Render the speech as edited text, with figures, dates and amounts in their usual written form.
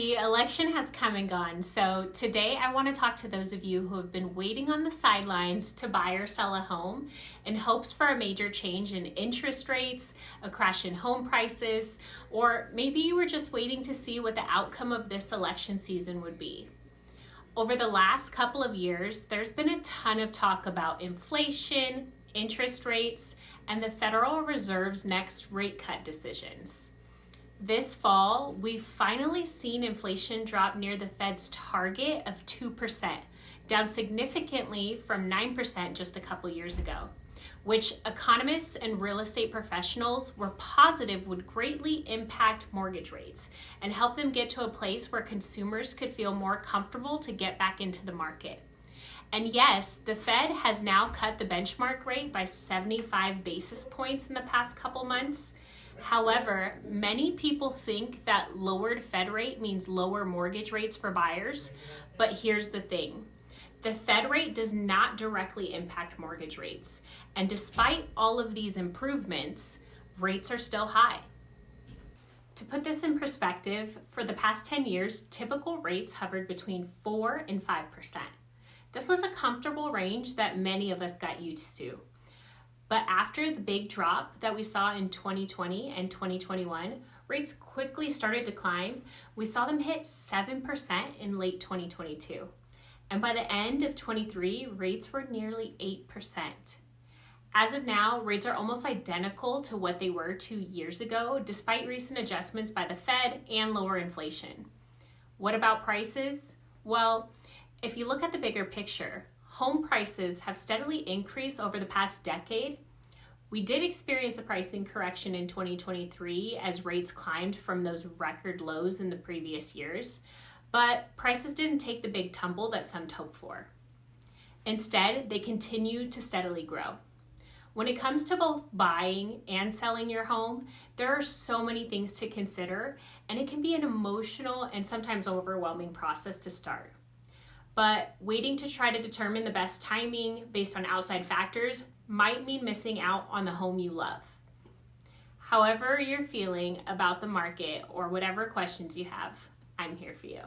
The election has come and gone, so today I want to talk to those of you who have been waiting on the sidelines to buy or sell a home in hopes for a major change in interest rates, a crash in home prices, or maybe you were just waiting to see what the outcome of this election season would be. Over the last couple of years, there's been a ton of talk about inflation, interest rates, and the Federal Reserve's next rate cut decisions. This fall, we've finally seen inflation drop near the Fed's target of 2%, down significantly from 9% just a couple years ago, which economists and real estate professionals were positive would greatly impact mortgage rates and help them get to a place where consumers could feel more comfortable to get back into the market. And yes, the Fed has now cut the benchmark rate by 75 basis points in the past couple months. However, many people think that lowered Fed rate means lower mortgage rates for buyers, but here's the thing. The Fed rate does not directly impact mortgage rates, and despite all of these improvements, rates are still high. To put this in perspective, for the past 10 years, typical rates hovered between 4 and 5%. This was a comfortable range that many of us got used to. But after the big drop that we saw in 2020 and 2021, rates quickly started to climb. We saw them hit 7% in late 2022. And by the end of 23, rates were nearly 8%. As of now, rates are almost identical to what they were 2 years ago, despite recent adjustments by the Fed and lower inflation. What about prices? Well, if you look at the bigger picture, home prices have steadily increased over the past decade. We did experience a pricing correction in 2023 as rates climbed from those record lows in the previous years, but prices didn't take the big tumble that some hoped for. Instead, they continue to steadily grow. When it comes to both buying and selling your home, there are so many things to consider, and it can be an emotional and sometimes overwhelming process to start. But waiting to try to determine the best timing based on outside factors might mean missing out on the home you love. However you're feeling about the market or whatever questions you have, I'm here for you.